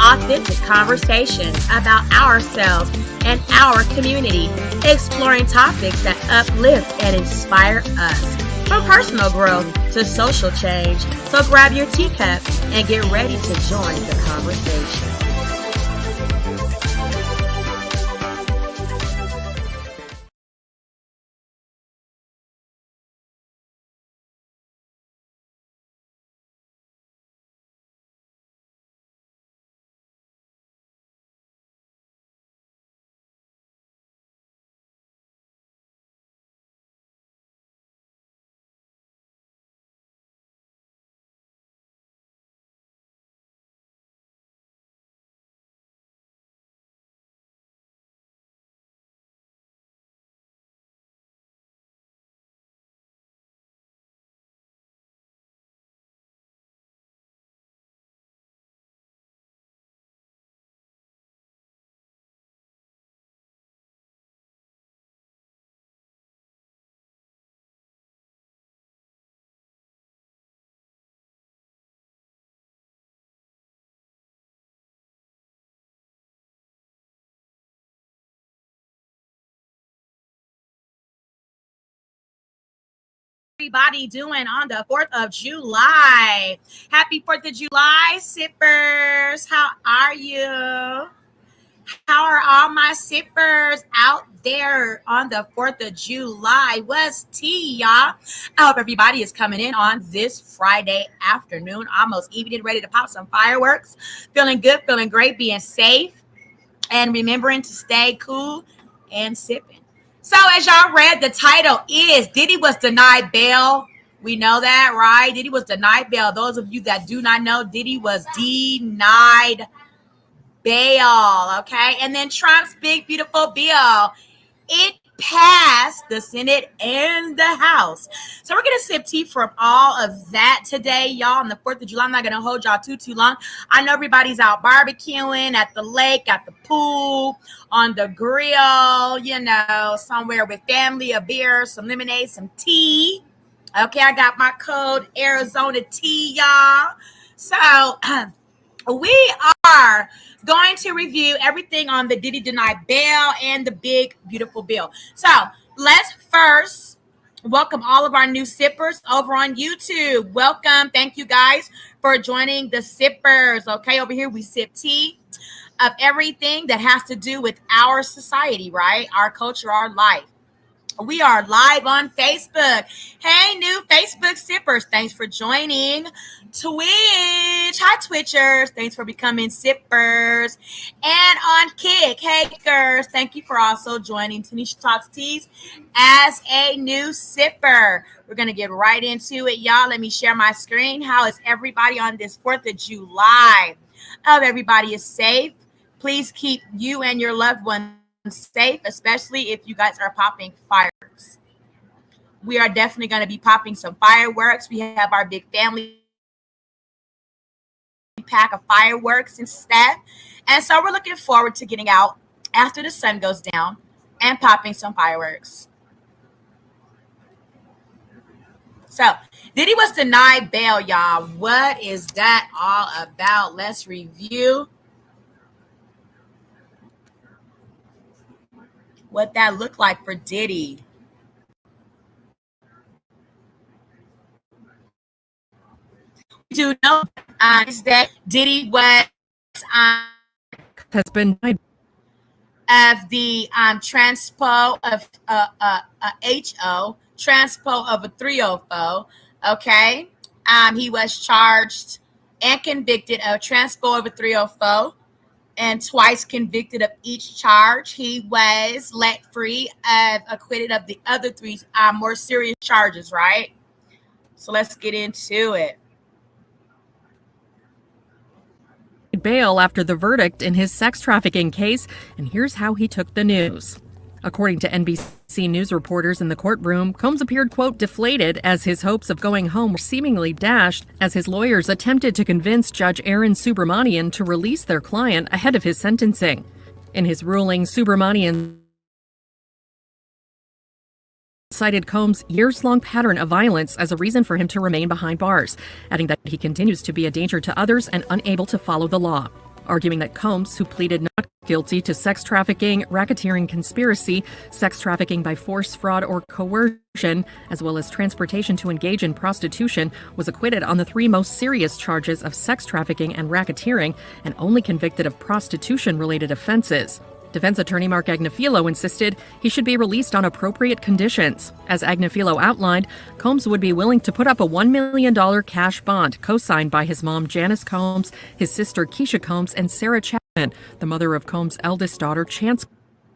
authentic conversations about ourselves and our community, exploring topics that uplift and inspire us. From personal growth to social change. So grab your teacup and get ready to join the conversation. Everybody doing on the 4th of July? Happy 4th of July, sippers. How are you? How are all my sippers out there on the 4th of July? What's tea, y'all? I hope everybody is coming in on this Friday afternoon, almost evening, ready to pop some fireworks. Feeling good, feeling great, being safe, and remembering to stay cool and sipping. So as y'all read, the title is Diddy was denied bail. We know that, right? Diddy was denied bail. Those of you that do not know, Diddy was denied bail, okay? And then Trump's big, beautiful bill, it passed the Senate and the House. So we're going to sip tea from all of that today, y'all, on the 4th of July. I'm not going to hold y'all too long. I know everybody's out barbecuing at the lake, at the pool, on the grill, you know, somewhere with family, a beer, some lemonade, some tea. Okay, I got my code Arizona tea, y'all. So we are going to review everything on the Diddy denied bail and the big, beautiful bill. So let's first welcome all of our new sippers over on YouTube. Welcome. Thank you guys for joining the sippers. Okay, over here we sip tea of everything that has to do with our society, right? Our culture, our life. We are live on Facebook. Hey, new Facebook sippers. Thanks for joining. Twitch. Hi, Twitchers. Thanks for becoming sippers. And on Kick. Hey, Kickers. Thank you for also joining Tanisha Talks Teas as a new sipper. We're going to get right into it, y'all. Let me share my screen. How is everybody on this 4th of July? I hope everybody is safe. Please keep you and your loved ones safe, especially if you guys are popping fireworks. We are definitely going to be popping some fireworks. We have our big family pack of fireworks and stuff, and so we're looking forward to getting out after the sun goes down and popping some fireworks. So Diddy was denied bail, y'all. What is that all about? Let's review what that looked like for Diddy. We do know is that Diddy was has been denied of the transpo of HO, transpo of a 304. Okay, he was charged and convicted of transpo of a 304. And twice convicted of each charge. He was let free of acquitted of the other three more serious charges, right? So let's get into it. bail after the verdict in his sex trafficking case, and here's how he took the news. According to NBC News reporters in the courtroom, Combs appeared, quote, deflated as his hopes of going home were seemingly dashed as his lawyers attempted to convince Judge Aaron Subramanian to release their client ahead of his sentencing. In his ruling, Subramanian cited Combs' years-long pattern of violence as a reason for him to remain behind bars, adding that he continues to be a danger to others and unable to follow the law. arguing that Combs, who pleaded not guilty to sex trafficking, racketeering conspiracy, sex trafficking by force, fraud, or coercion, as well as transportation to engage in prostitution, was acquitted on the three most serious charges of sex trafficking and racketeering and only convicted of prostitution-related offenses. Defense attorney Mark Agnifilo insisted he should be released on appropriate conditions. As Agnifilo outlined, Combs would be willing to put up a $1 million cash bond co-signed by his mom, Janice Combs, his sister, Keisha Combs, and Sarah Chapman, the mother of Combs' eldest daughter, Chance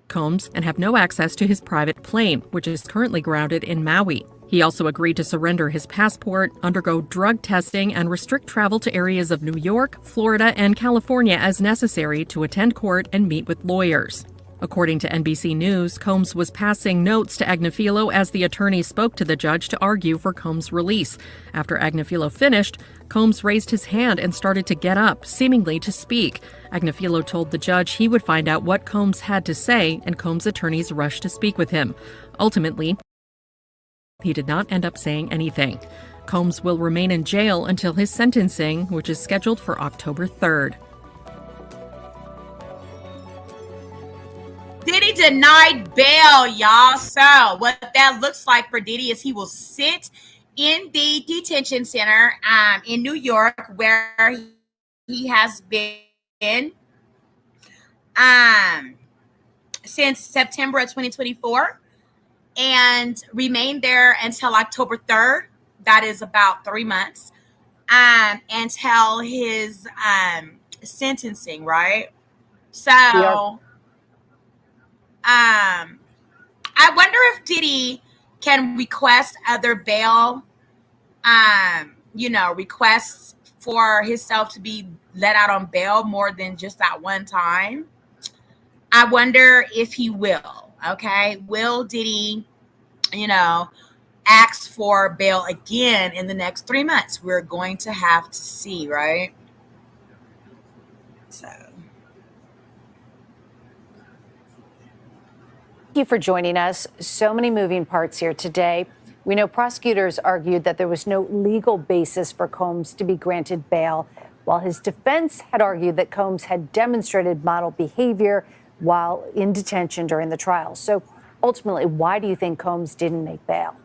Combs, and have no access to his private plane, which is currently grounded in Maui. He also agreed to surrender his passport, undergo drug testing, and restrict travel to areas of New York, Florida, and California as necessary to attend court and meet with lawyers. According to NBC News, Combs was passing notes to Agnifilo as the attorney spoke to the judge to argue for Combs' release. After Agnifilo finished, Combs raised his hand and started to get up, seemingly to speak. Agnifilo told the judge he would find out what Combs had to say, and Combs' attorneys rushed to speak with him. Ultimately, he did not end up saying anything. Combs will remain in jail until his sentencing, which is scheduled for October 3rd. Diddy denied bail, y'all. So what that looks like for Diddy is he will sit in the detention center in New York, where he has been since September of 2024, and remain there until October 3rd. That is about 3 months, until his sentencing, right? So I wonder if Diddy can request other bail, requests for himself to be let out on bail more than just that one time. I wonder if he will. Okay, will Diddy, ask for bail again in the next 3 months? We're going to have to see, right? So. Thank you for joining us. So many moving parts here today. We know prosecutors argued that there was no legal basis for Combs to be granted bail, while his defense had argued that Combs had demonstrated model behavior while in detention during the trial. So ultimately, why do you think Combs didn't make bail?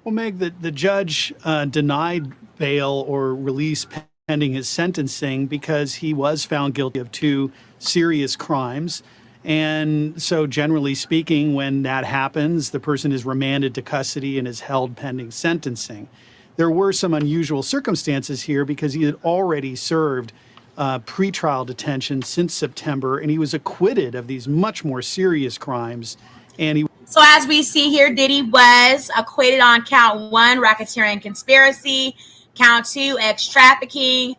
Well, Meg, the judge denied bail or release pending his sentencing because he was found guilty of 2 serious crimes. And so generally speaking, when that happens, the person is remanded to custody and is held pending sentencing. There were some unusual circumstances here because he had already served pretrial detention since September, and he was acquitted of these much more serious crimes. So as we see here, Diddy was acquitted on count 1, racketeering conspiracy, count 2, ex-trafficking,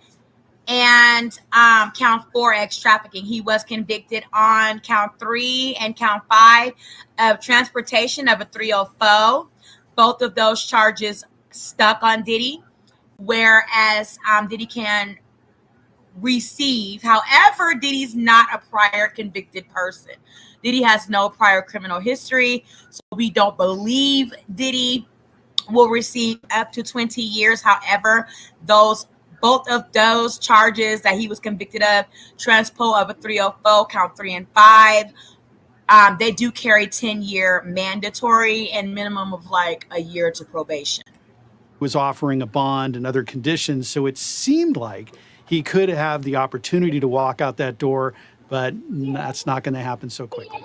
and count 4, ex-trafficking. He was convicted on count 3 and count 5 of transportation of a 304. Both of those charges stuck on Diddy, whereas Diddy can receive. However, Diddy's not a prior convicted person. Diddy has no prior criminal history, so we don't believe Diddy will receive up to 20 years. However, both of those charges that he was convicted of, transpo of a 304, count 3 and 5, they do carry 10-year mandatory and minimum of like a year to probation. Was offering a bond and other conditions, so it seemed like he could have the opportunity to walk out that door, but that's not going to happen so quickly.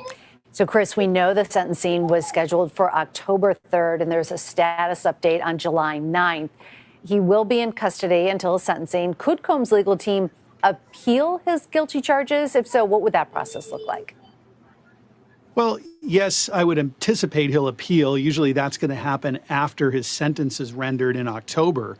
So, Chris, we know the sentencing was scheduled for October 3rd, and there's a status update on July 9th. He will be in custody until his sentencing. Could Combs' legal team appeal his guilty charges? If so, what would that process look like? Well, yes, I would anticipate he'll appeal. Usually that's going to happen after his sentence is rendered in October.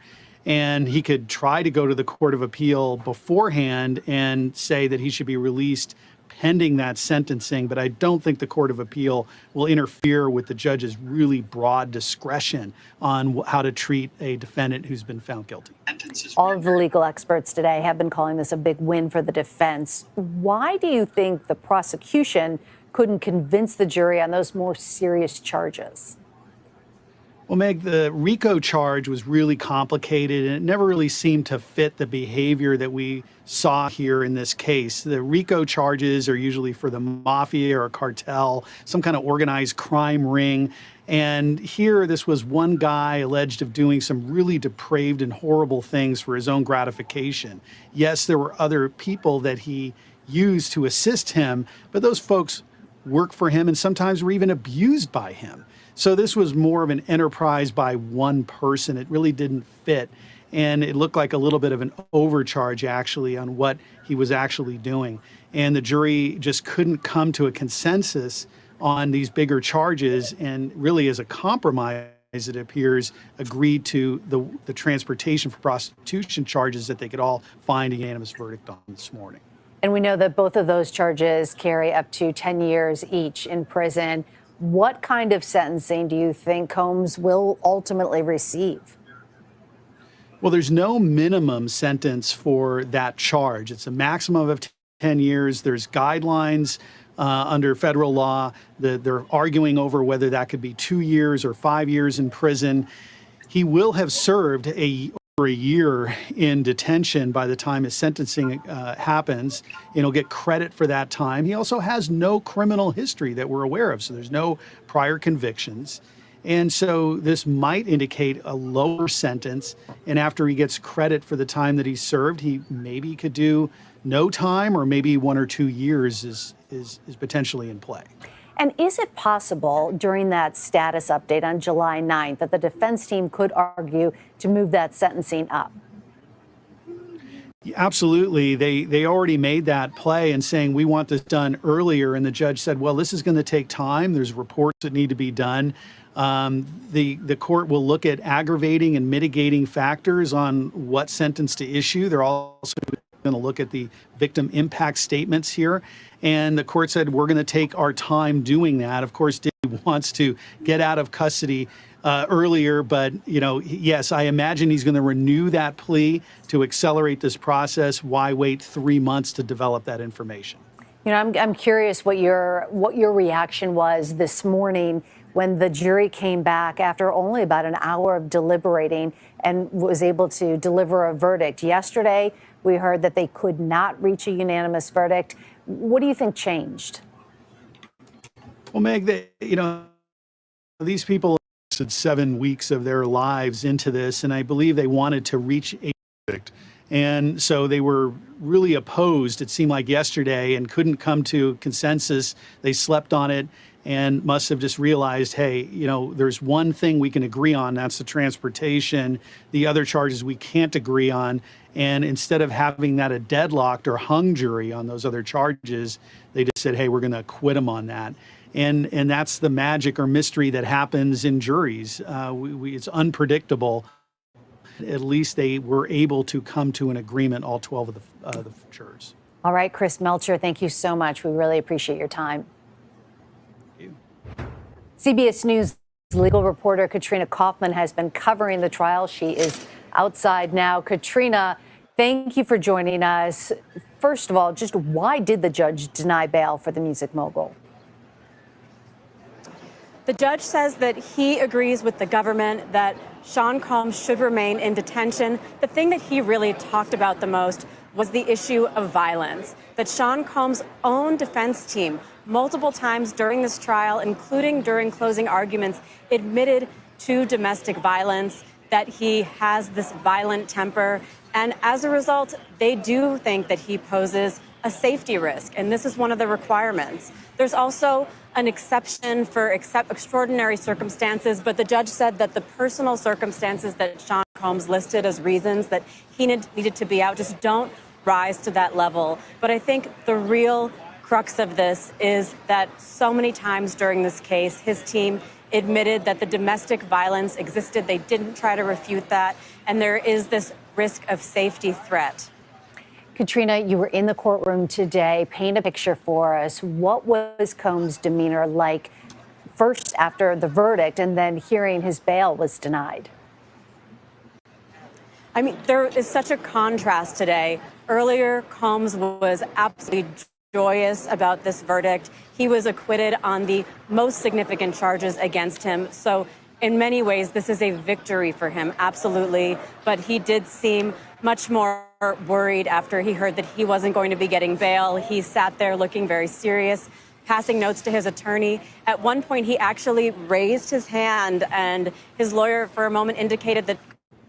And he could try to go to the Court of Appeal beforehand and say that he should be released pending that sentencing. But I don't think the Court of Appeal will interfere with the judge's really broad discretion on how to treat a defendant who's been found guilty. All of the legal experts today have been calling this a big win for the defense. Why do you think the prosecution couldn't convince the jury on those more serious charges? Well, Meg, the RICO charge was really complicated and it never really seemed to fit the behavior that we saw here in this case. The RICO charges are usually for the mafia or a cartel, some kind of organized crime ring. And here, this was one guy alleged of doing some really depraved and horrible things for his own gratification. Yes, there were other people that he used to assist him, but those folks work for him and sometimes were even abused by him. So this was more of an enterprise by one person. It really didn't fit. And it looked like a little bit of an overcharge, actually, on what he was actually doing. And the jury just couldn't come to a consensus on these bigger charges. And really, as a compromise, it appears, agreed to the transportation for prostitution charges that they could all find a unanimous verdict on this morning. And we know that both of those charges carry up to 10 years each in prison. What kind of sentencing do you think Combs will ultimately receive? Well, there's no minimum sentence for that charge. It's a maximum of 10 years. There's guidelines under federal law. They're arguing over whether that could be 2 years or 5 years in prison. He will have served over a year in detention by the time his sentencing happens, and he'll get credit for that time. He also has no criminal history that we're aware of, so there's no prior convictions. And so this might indicate a lower sentence, and after he gets credit for the time that he served, he maybe could do no time, or maybe 1 or 2 years is potentially in play. And is it possible during that status update on July 9th that the defense team could argue to move that sentencing up? Absolutely. They already made that play and saying we want this done earlier. And the judge said, well, this is going to take time. There's reports that need to be done. The court will look at aggravating and mitigating factors on what sentence to issue. They're also going to look at the victim impact statements here. And the court said, we're going to take our time doing that. Of course, Diddy wants to get out of custody earlier, but, yes, I imagine he's going to renew that plea to accelerate this process. Why wait 3 months to develop that information? I'm curious what your reaction was this morning when the jury came back after only about an hour of deliberating and was able to deliver a verdict. Yesterday, we heard that they could not reach a unanimous verdict. What do you think changed? Well, Meg, these people invested 7 weeks of their lives into this, and I believe they wanted to reach a verdict. And so they were really opposed, it seemed like yesterday, and couldn't come to consensus. They slept on it and must have just realized, hey, there's one thing we can agree on, that's the transportation. The other charges we can't agree on. And instead of having that a deadlocked or hung jury on those other charges, they just said, hey, we're going to acquit them on that. And that's the magic or mystery that happens in juries. It's unpredictable. At least they were able to come to an agreement, all 12 of the jurors. All right, Chris Melcher, thank you so much. We really appreciate your time. Thank you. CBS News legal reporter Katrina Kaufman has been covering the trial. She is outside now. Katrina, thank you for joining us. First of all, just why did the judge deny bail for the music mogul? The judge says that he agrees with the government that Sean Combs should remain in detention. The thing that he really talked about the most was the issue of violence, that Sean Combs' own defense team multiple times during this trial, including during closing arguments, admitted to domestic violence, that he has this violent temper. And as a result, they do think that he poses a safety risk. And this is one of the requirements. There's also an exception for extraordinary circumstances, but the judge said that the personal circumstances that Sean Combs listed as reasons that he needed to be out just don't rise to that level. But I think the real crux of this is that so many times during this case, his team admitted that the domestic violence existed. They didn't try to refute that. And there is this risk of safety threat. Katrina, you were in the courtroom today. Paint a picture for us. What was Combs' demeanor like first after the verdict and then hearing his bail was denied? I mean, there is such a contrast today. Earlier, Combs was absolutely joyous about this verdict. He was acquitted on the most significant charges against him. So in many ways, this is a victory for him, absolutely. But he did seem much more worried after he heard that he wasn't going to be getting bail. He sat there looking very serious, passing notes to his attorney. At one point, he actually raised his hand, and his lawyer for a moment indicated that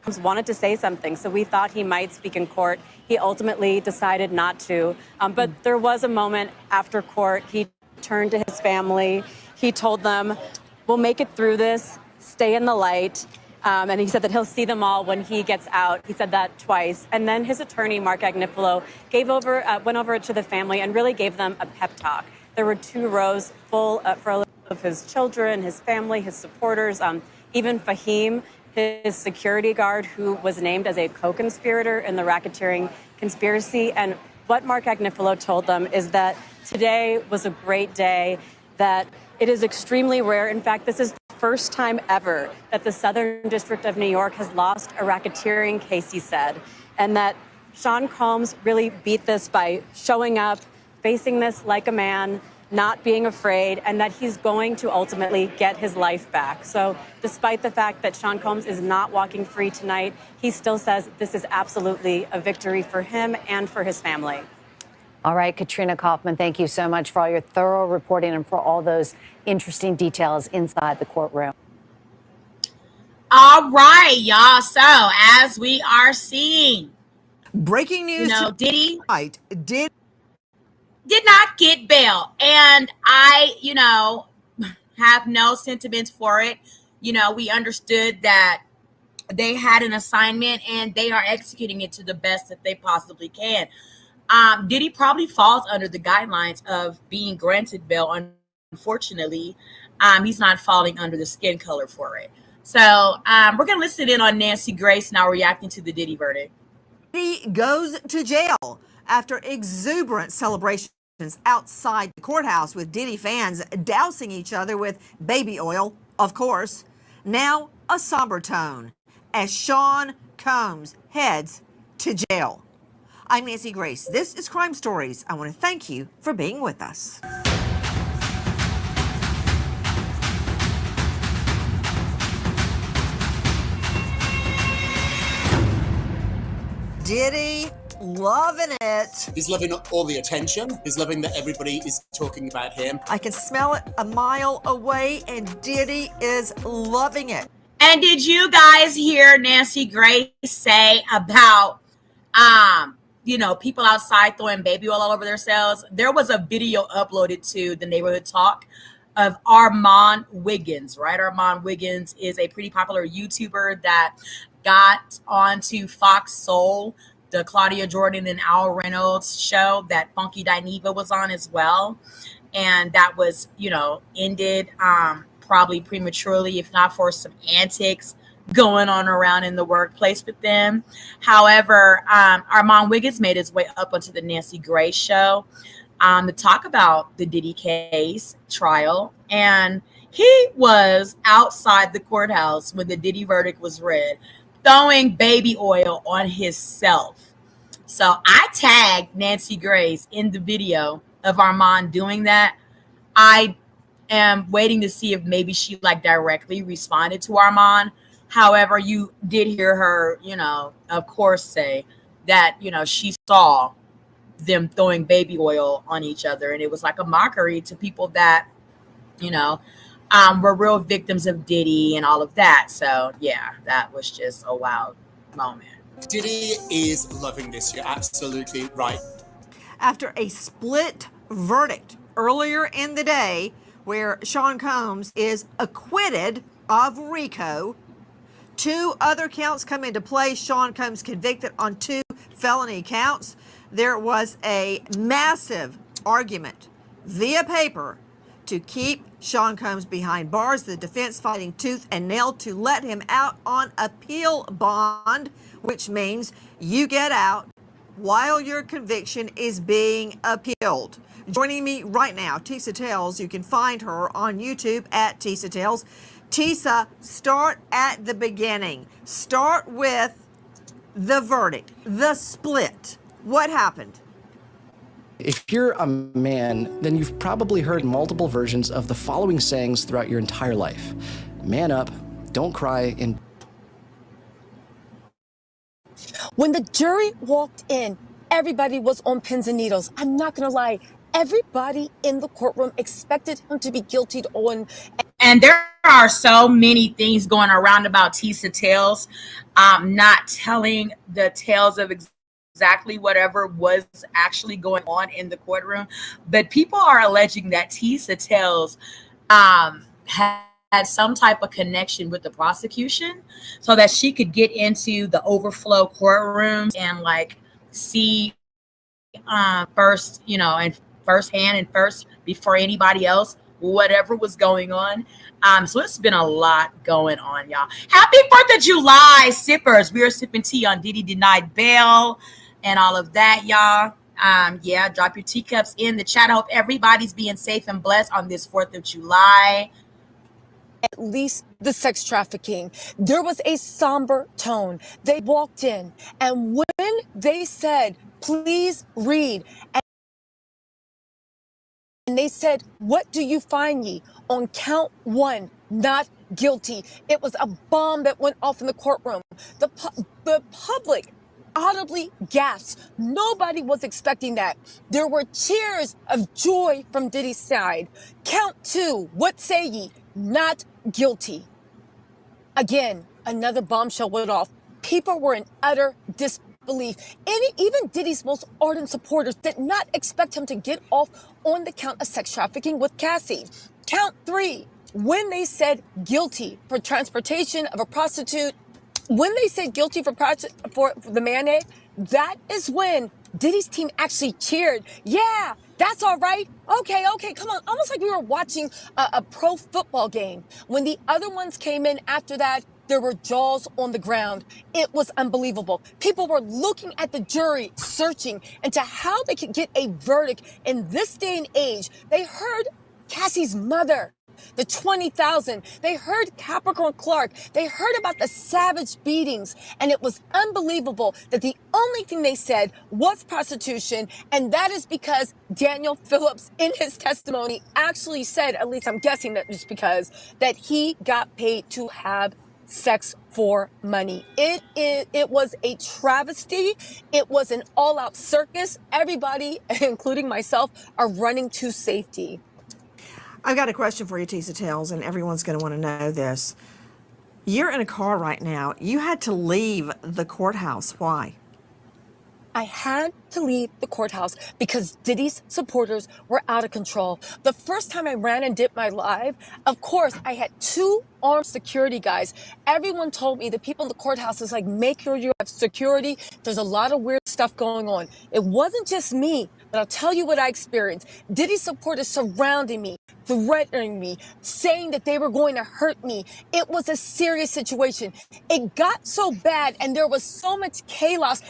Combs wanted to say something, so we thought he might speak in court. He ultimately decided not to. But there was a moment after court. He turned to his family. He told them, "We'll make it through this. Stay in the light." And he said that he'll see them all when he gets out. He said that twice. And then his attorney, Mark Agnifilo, went over to the family and really gave them a pep talk. There were 2 rows full of his children, his family, his supporters, even Fahim, his security guard, who was named as a co-conspirator in the racketeering conspiracy. And what Mark Agnifilo told them is that today was a great day, that it is extremely rare. In fact, this is the first time ever that the Southern District of New York has lost a racketeering case, he said, and that Sean Combs really beat this by showing up, facing this like a man, not being afraid, and that he's going to ultimately get his life back. So despite the fact that Sean Combs is not walking free tonight, he still says this is absolutely a victory for him and for his family. All right, Katrina Kaufman, thank you so much for all your thorough reporting and for all those interesting details inside the courtroom. All right, y'all. So as we are seeing, breaking news Diddy did not get bail. And I, have no sentiments for it. We understood that they had an assignment and they are executing it to the best that they possibly can. Diddy probably falls under the guidelines of being granted bail. Unfortunately, he's not falling under the skin color for it. So we're going to listen in on Nancy Grace now reacting to the Diddy verdict. Diddy goes to jail after exuberant celebrations outside the courthouse with Diddy fans dousing each other with baby oil, of course. Now a somber tone as Sean Combs heads to jail. I'm Nancy Grace. This is Crime Stories. I want to thank you for being with us. Diddy loving it. He's loving all the attention. He's loving that everybody is talking about him. I can smell it a mile away, and Diddy is loving it. And did you guys hear Nancy Grace say about, people outside throwing baby oil all over themselves? There was a video uploaded to the Neighborhood Talk of Armand Wiggins, right? Armand Wiggins is a pretty popular YouTuber that got onto Fox Soul, the Claudia Jordan and Al Reynolds show that Funky Dineva was on as well. And that was, ended probably prematurely, if not for some antics going on around in the workplace with them. However, Armand Wiggins made his way up onto the Nancy Grace show to talk about the Diddy case trial. And he was outside the courthouse when the Diddy verdict was read, throwing baby oil on himself. So I tagged Nancy Grace in the video of Armand doing that. I am waiting to see if maybe she directly responded to Armand. However, you did hear her, of course, say that, she saw them throwing baby oil on each other. And it was like a mockery to people that, were real victims of Diddy and all of that. So, yeah, that was just a wild moment. Diddy is loving this. You're absolutely right. After a split verdict earlier in the day where Sean Combs is acquitted of RICO, 2 other counts come into play. Sean Combs convicted on 2 felony counts. There was a massive argument via paper to keep Sean Combs behind bars, the defense fighting tooth and nail to let him out on appeal bond, which means you get out while your conviction is being appealed. Joining me right now, Tisa Tales. You can find her on YouTube at Tisa Tales. Tisa, start at the beginning. Start with the verdict, the split. What happened? If you're a man, then you've probably heard multiple versions of the following sayings throughout your entire life. Man up, Don't cry and When the jury walked in, everybody was on pins and needles. I'm not going to lie. Everybody in the courtroom expected him to be guilty on. And there are so many things going around about Tisa Tales not telling the tales of exactly whatever was actually going on in the courtroom. But people are alleging that Tisa Tales had some type of connection with the prosecution so that she could get into the overflow courtrooms and like see first, and firsthand and first before anybody else, whatever was going on. So it's been a lot going on, y'all. Happy 4th of July, sippers. We are sipping tea on Diddy denied bail and all of that, y'all. Yeah, drop your teacups in the chat. I hope everybody's being safe and blessed on this 4th of July. At least the sex trafficking. There was a somber tone. They walked in, and when they said, please read, and they said, what do you find ye? On count 1, not guilty. It was a bomb that went off in the courtroom. The public audibly gasped. Nobody was expecting that. There were cheers of joy from Diddy's side. Count 2, what say ye? Not guilty. Again, another bombshell went off. People were in utter disbelief. Even Diddy's most ardent supporters did not expect him to get off on the count of sex trafficking with Cassie. Count 3, when they said guilty for transportation of a prostitute, when they said guilty for the mayonnaise, that is when Diddy's team actually cheered. Yeah, that's all right. Okay, come on. Almost like we were watching a pro football game. When the other ones came in after that, there were jaws on the ground. It was unbelievable. People were looking at the jury, searching into how they could get a verdict in this day and age. They heard Cassie's mother, the 20,000. They heard Capricorn Clark. They heard about the savage beatings. And it was unbelievable that the only thing they said was prostitution. And that is because Daniel Phillips, in his testimony, actually said, at least I'm guessing that just because, that he got paid to have sex for money. It was a travesty. It was an all-out circus. Everybody, including myself, are running to safety. I've got a question for you, Tisa Tales, and everyone's going to want to know this. You're in a car right now. You had to leave the courthouse. Why? I had to leave the courthouse because Diddy's supporters were out of control. The first time I ran and did my live, of course, I had 2 armed security guys. Everyone told me, the people in the courthouse is like, make sure you have security. There's a lot of weird stuff going on. It wasn't just me, but I'll tell you what I experienced. Diddy's supporters surrounding me, threatening me, saying that they were going to hurt me. It was a serious situation. It got so bad, and there was so much chaos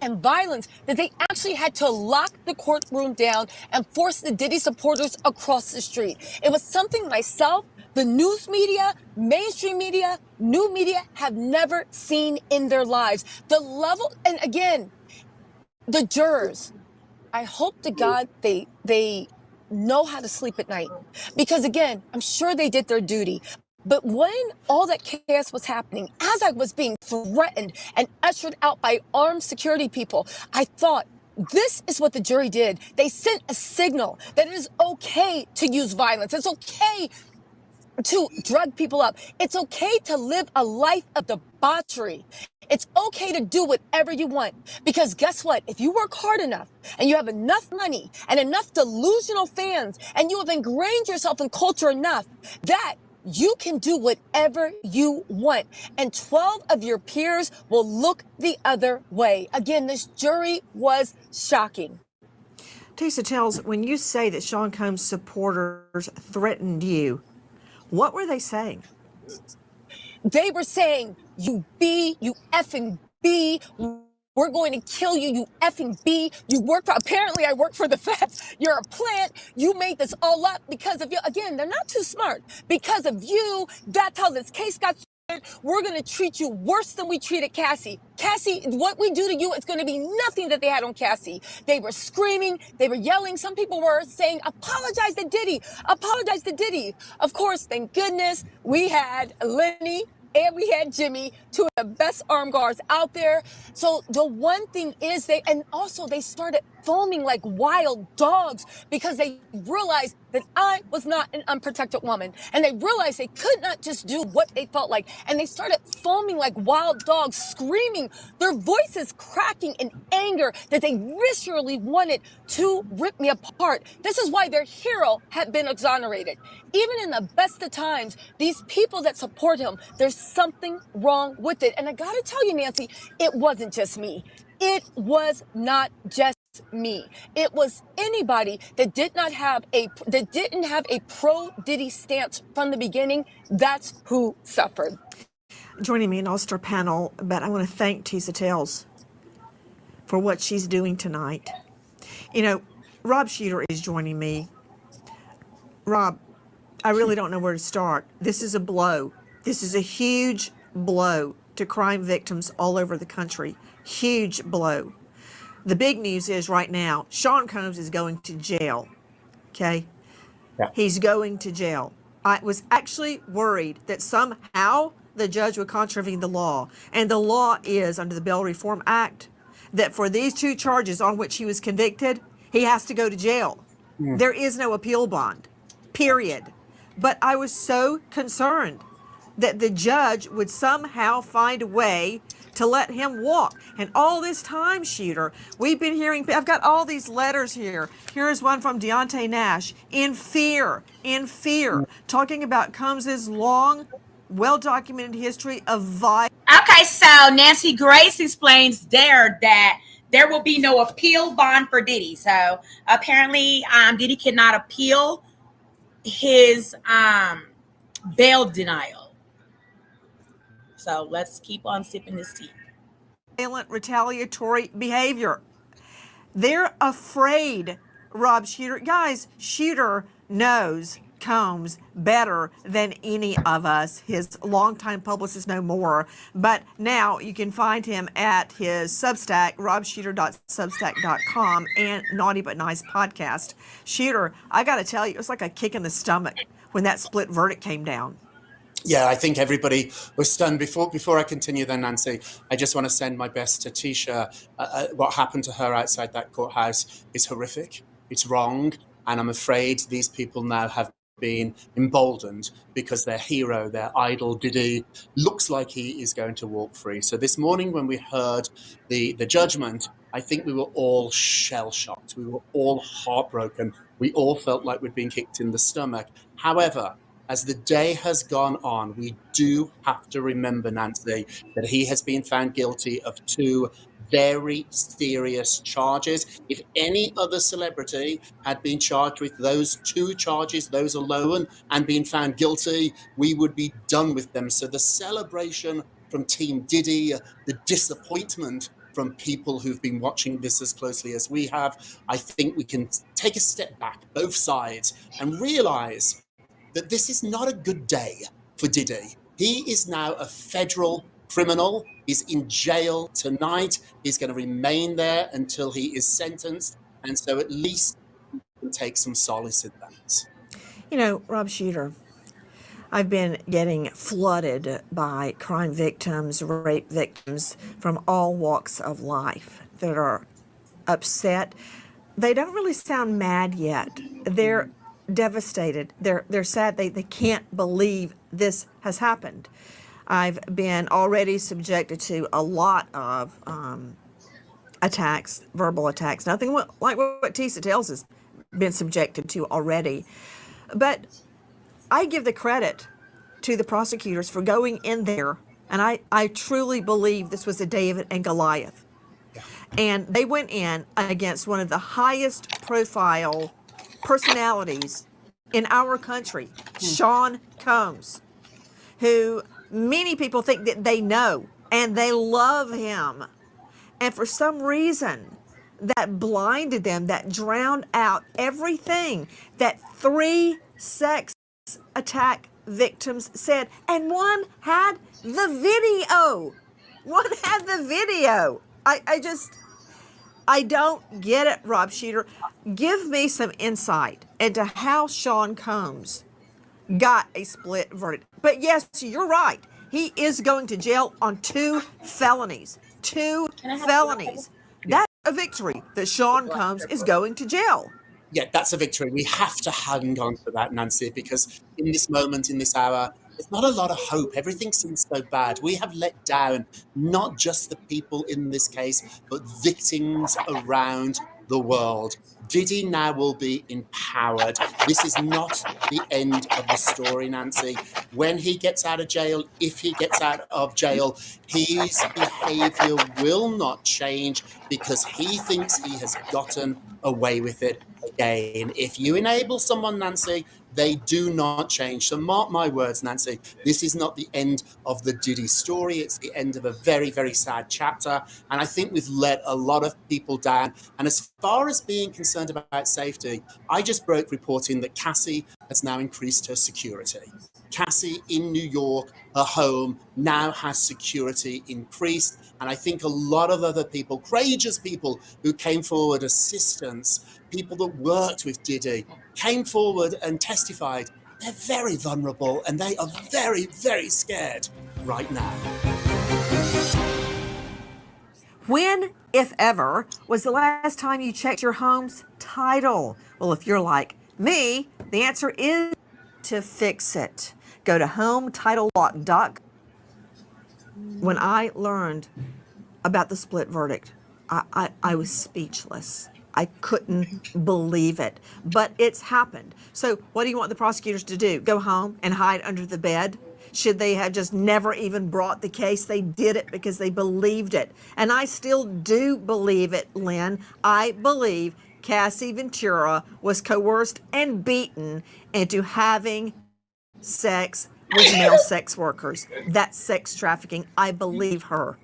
and violence that they actually had to lock the courtroom down and force the Diddy supporters across the street. It was something myself, the news media, mainstream media, new media have never seen in their lives. The level, and again, the jurors, I hope to God they know how to sleep at night. Because again, I'm sure they did their duty. But when all that chaos was happening, as I was being threatened and ushered out by armed security people, I thought, this is what the jury did. They sent a signal that it is okay to use violence. It's okay to drug people up. It's okay to live a life of debauchery. It's okay to do whatever you want. Because guess what? If you work hard enough and you have enough money and enough delusional fans and you have ingrained yourself in culture enough that you can do whatever you want. And 12 of your peers will look the other way. Again, this jury was shocking. Tisa Tales, when you say that Sean Combs supporters threatened you, what were they saying? They were saying, you effing B, we're going to kill you, you effing B. Apparently I work for the feds. You're a plant. You made this all up because of you. Again, they're not too smart. Because of you, that's how this case got we're going to treat you worse than we treated Cassie. Cassie, what we do to you is going to be nothing that they had on Cassie. They were screaming, they were yelling. Some people were saying, apologize to Diddy, apologize to Diddy. Of course, thank goodness we had Lenny and we had Jimmy, two of the best armed guards out there. So the one thing is they started foaming like wild dogs because they realized that I was not an unprotected woman. And they realized they could not just do what they felt like. And they started foaming like wild dogs, screaming, their voices cracking in anger that they viscerally wanted to rip me apart. This is why their hero had been exonerated. Even in the best of times, these people that support him, there's something wrong with it. And I gotta tell you, Nancy, it wasn't just me. It was not just me. It was anybody that didn't have a pro Diddy stance from the beginning. That's who suffered. Joining me in all-star panel, but I want to thank Tisa Tells for what she's doing tonight. You know, Rob Shooter is joining me. Rob, I really don't know where to start. This is a blow. This is a huge blow to crime victims all over the country. Huge blow. The big news is right now, Sean Combs is going to jail. Okay? Yeah. He's going to jail. I was actually worried that somehow the judge would contravene the law. And the law is, under the Bail Reform Act, that for these two charges on which he was convicted, he has to go to jail. There is no appeal bond, period. But I was so concerned that the judge would somehow find a way to let him walk. And all this time, Shooter, we've been hearing, I've got all these letters here. Here's one from Deontay Nash, in fear, talking about Combs's long, well-documented history of violence. Okay, so Nancy Grace explains there that there will be no appeal bond for Diddy. So apparently, Diddy cannot appeal his bail denial. So let's keep on sipping this tea. Violent retaliatory behavior. They're afraid, Rob Shooter. Guys, Shooter knows Combs better than any of us. His longtime publicist no more. But now you can find him at his Substack, robshooter.substack.com, and Naughty But Nice podcast. Shooter, I got to tell you, it was like a kick in the stomach when that split verdict came down. Yeah, I think everybody was stunned. Before I continue then, Nancy, I just want to send my best to Tisha. What happened to her outside that courthouse is horrific. It's wrong. And I'm afraid these people now have been emboldened because their hero, their idol, Diddy, looks like he is going to walk free. So this morning when we heard the judgment, I think we were all shell-shocked. We were all heartbroken. We all felt like we'd been kicked in the stomach. However, as the day has gone on, we do have to remember, Nancy, that he has been found guilty of two very serious charges. If any other celebrity had been charged with those two charges, those alone, and been found guilty, we would be done with them. So the celebration from Team Diddy, the disappointment from people who've been watching this as closely as we have, I think we can take a step back, both sides, and realize that this is not a good day for Diddy. He is now a federal criminal. He's in jail tonight. He's going to remain there until he is sentenced. And so at least we can take some solace in that. You know, Rob Shooter, I've been getting flooded by crime victims, rape victims from all walks of life that are upset. They don't really sound mad yet. They're devastated. They're sad. They can't believe this has happened. I've been already subjected to a lot of attacks, verbal attacks. Nothing like what Tisa Tells has been subjected to already. But I give the credit to the prosecutors for going in there, and I truly believe this was a David and Goliath. And they went in against one of the highest profile personalities in our country, Sean Combs, who many people think that they know and they love him. And for some reason, that blinded them, that drowned out everything that 3 sex attack victims said. And one had the video. One had the video. I don't get it, Rob Sheeter. Give me some insight into how Sean Combs got a split verdict. But yes, you're right. He is going to jail on 2 felonies. 2 felonies. That's a victory that Sean Combs is going to jail. Yeah, that's a victory. We have to hang on to that, Nancy, because in this moment, in this hour, there's not a lot of hope. Everything seems so bad. We have let down not just the people in this case, but victims around the world. Diddy now will be empowered. This is not the end of the story, Nancy. When he gets out of jail, if he gets out of jail, his behavior will not change because he thinks he has gotten away with it again. If you enable someone, Nancy, they do not change. So mark my words, Nancy, this is not the end of the Diddy story. It's the end of a very, very sad chapter. And I think we've let a lot of people down. And as far as being concerned about safety, I just broke reporting that Cassie has now increased her security. Cassie in New York, her home, now has security increased. And I think a lot of other people, courageous people who came forward, assistants, people that worked with Diddy, came forward and testified. They're very vulnerable and they are very, very scared right now. When, if ever, was the last time you checked your home's title? Well, if you're like me, the answer is to fix it. Go to HomeTitleLock.com. When I learned about the split verdict, I was speechless. I couldn't believe it, but it's happened. So what do you want the prosecutors to do? Go home and hide under the bed? Should they have just never even brought the case? They did it because they believed it. And I still do believe it, Lynn. I believe Cassie Ventura was coerced and beaten into having sex with male sex workers. That's sex trafficking. I believe her.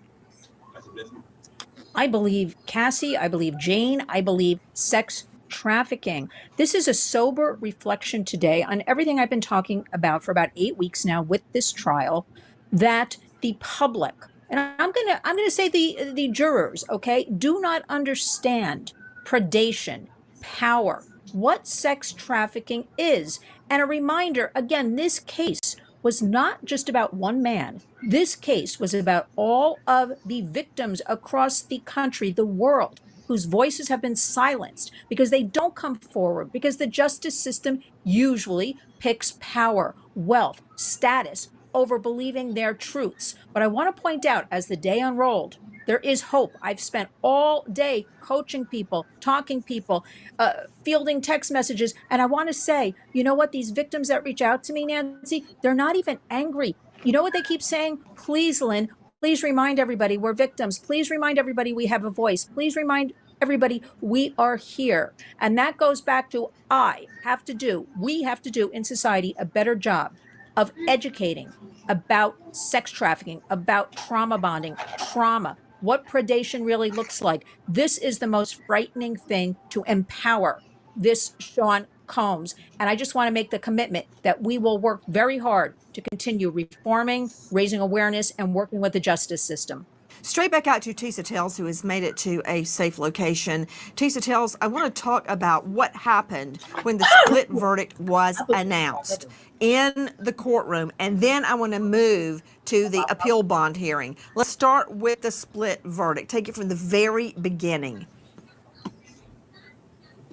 I believe Cassie, I believe Jane, I believe sex trafficking. This is a sober reflection today on everything I've been talking about for about 8 weeks now with this trial, that the public, and I'm gonna say the jurors, okay, do not understand predation, power, what sex trafficking is. And a reminder, again, this case was not just about one man. This case was about all of the victims across the country, the world, whose voices have been silenced because they don't come forward, because the justice system usually picks power, wealth, status over believing their truths. But I want to point out, as the day unrolled, there is hope. I've spent all day coaching people, talking people, fielding text messages. And I want to say, you know what? These victims that reach out to me, Nancy, they're not even angry. You know what they keep saying? Please, Lynn, please remind everybody we're victims. Please remind everybody we have a voice. Please remind everybody we are here. And that goes back to we have to do in society a better job of educating about sex trafficking, about trauma bonding, trauma, what predation really looks like. This is the most frightening thing, to empower this Sean Combs. And I just want to make the commitment that we will work very hard to continue reforming, raising awareness, and working with the justice system. Straight back out to Tisa Tells, who has made it to a safe location. Tisa Tells, I want to talk about what happened when the split verdict was announced in the courtroom, and then I want to move to the appeal bond hearing. Let's start with the split verdict. Take it from the very beginning.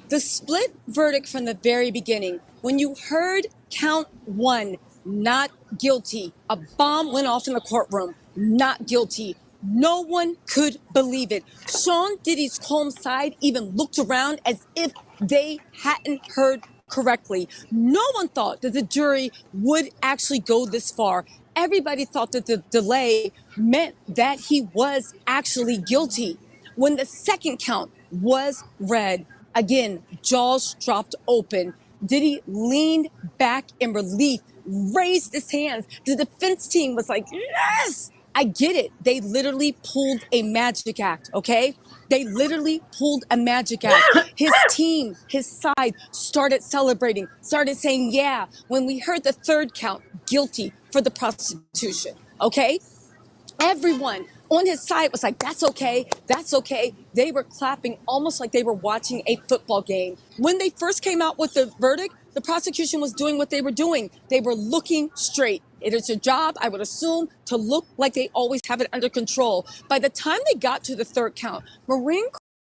The split verdict from the very beginning, when you heard count 1, not guilty, a bomb went off in the courtroom, not guilty. No one could believe it. Sean Diddy's Combs side even looked around as if they hadn't heard correctly. No one thought that the jury would actually go this far. Everybody thought that the delay meant that he was actually guilty. When the second count was read, again, jaws dropped open. Diddy leaned back in relief, raised his hands. The defense team was like, yes! I get it. They literally pulled a magic act, okay? They literally pulled a magic act. His team, his side, started celebrating, started saying, yeah. When we heard the third count, guilty for the prostitution. Okay. Everyone on his side was like, that's okay, that's okay. They were clapping almost like they were watching a football game. When they first came out with the verdict, the prosecution was doing what they were doing. They were looking straight. It is their job, I would assume, to look like they always have it under control. By the time they got to the third count, Maureen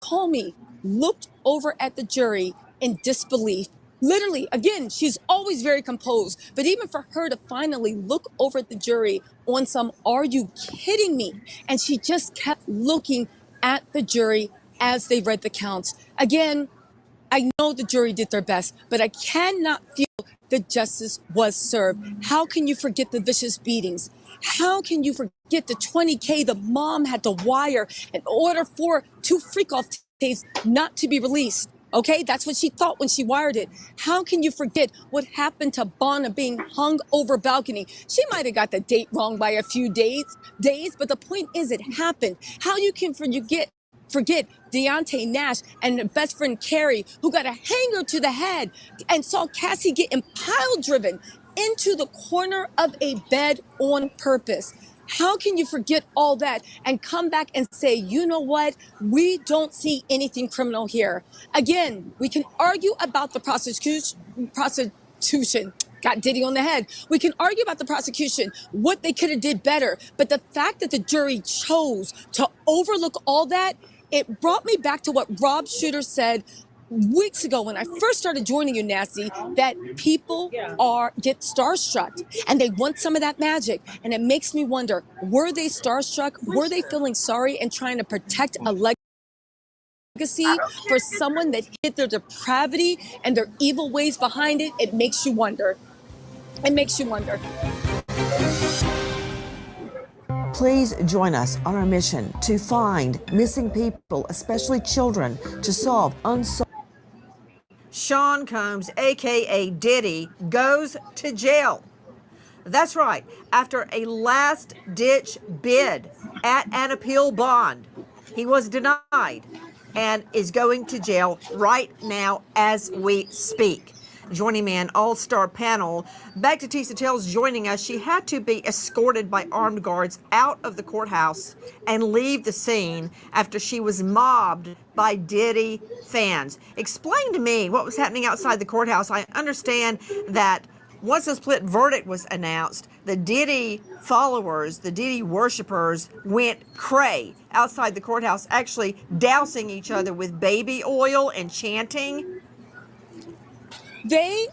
Comey looked over at the jury in disbelief. Literally, again, she's always very composed, but even for her to finally look over at the jury on some, are you kidding me? And she just kept looking at the jury as they read the counts. Again, I know the jury did their best, but I cannot feel that justice was served. How can you forget the vicious beatings? How can you forget the $20K the mom had to wire in order for 2 freak-off tapes not to be released? Okay, that's what she thought when she wired it. How can you forget what happened to Bonna being hung over a balcony? She might have got the date wrong by a few days, but the point is it happened. How you can forget Deontay Nash and her best friend Carrie, who got a hanger to the head and saw Cassie get pile driven into the corner of a bed on purpose. How can you forget all that and come back and say, you know what? We don't see anything criminal here. Again, we can argue about the prosecution. Got Diddy on the head. We can argue about the prosecution, what they could have did better. But the fact that the jury chose to overlook all that, it brought me back to what Rob Shooter said weeks ago when I first started joining you, Nasty, that people get starstruck and they want some of that magic. And it makes me wonder, were they starstruck? Were they feeling sorry and trying to protect a legacy for someone that hid their depravity and their evil ways behind it? It makes you wonder. It makes you wonder. Please join us on our mission to find missing people, especially children, to solve unsolved. Sean Combs, aka Diddy, goes to jail. That's right. After a last-ditch bid at an appeal bond, he was denied and is going to jail right now as we speak. Joining me an all-star panel, back to Tisa Tells joining us. She had to be escorted by armed guards out of the courthouse and leave the scene after she was mobbed by Diddy fans. Explain to me what was happening outside the courthouse. I understand that once the split verdict was announced, the Diddy followers, the Diddy worshipers went cray outside the courthouse, actually dousing each other with baby oil and chanting. They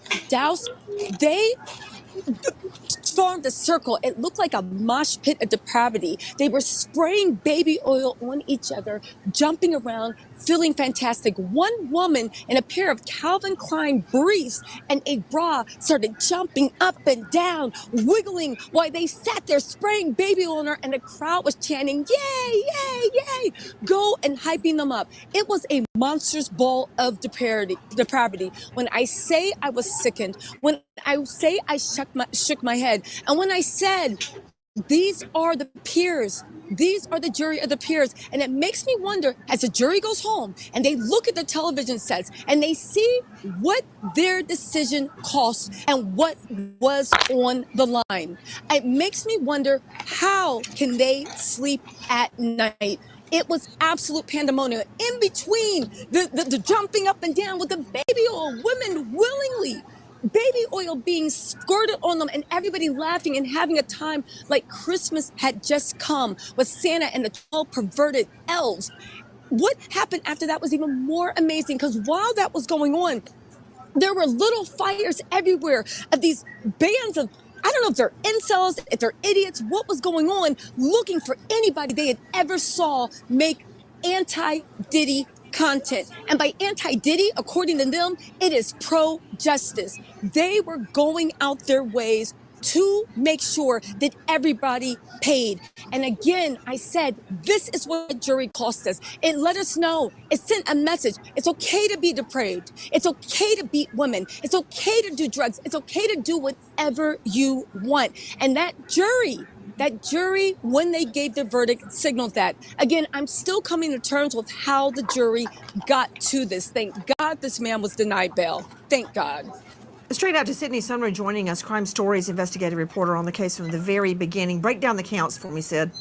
formed a circle. It looked like a mosh pit of depravity. They were spraying baby oil on each other, jumping around, feeling fantastic. One woman in a pair of Calvin Klein briefs and a bra started jumping up and down, wiggling while they sat there spraying baby oil on her, and the crowd was chanting, yay, yay, yay, go and hyping them up. It was a monstrous ball of depravity. When I say I was sickened, when I say I shook my head, and when I said, these are the peers. These are the jury of the peers. And it makes me wonder, as the jury goes home and they look at the television sets and they see what their decision cost and what was on the line. It makes me wonder, how can they sleep at night? It was absolute pandemonium. In between the jumping up and down with the baby oil, women willingly, baby oil being squirted on them, and everybody laughing and having a time like Christmas had just come with Santa and the 12 perverted elves. What happened after that was even more amazing, because while that was going on, there were little fires everywhere of these bands of, I don't know if they're incels, if they're idiots, what was going on, looking for anybody they had ever saw make anti-Diddy content. And by anti-Diddy, according to them, it is pro-justice. They were going out their ways to make sure that everybody paid. And again, I said, this is what jury cost us. It let us know. It sent a message. It's okay to be depraved. It's okay to beat women. It's okay to do drugs. It's okay to do whatever you want. And that jury, when they gave their verdict, signaled that. Again, I'm still coming to terms with how the jury got to this. Thank God this man was denied bail. Thank God. Straight out to Sydney Sunray joining us, Crime Stories investigative reporter on the case from the very beginning. Break down the counts for me, Sid.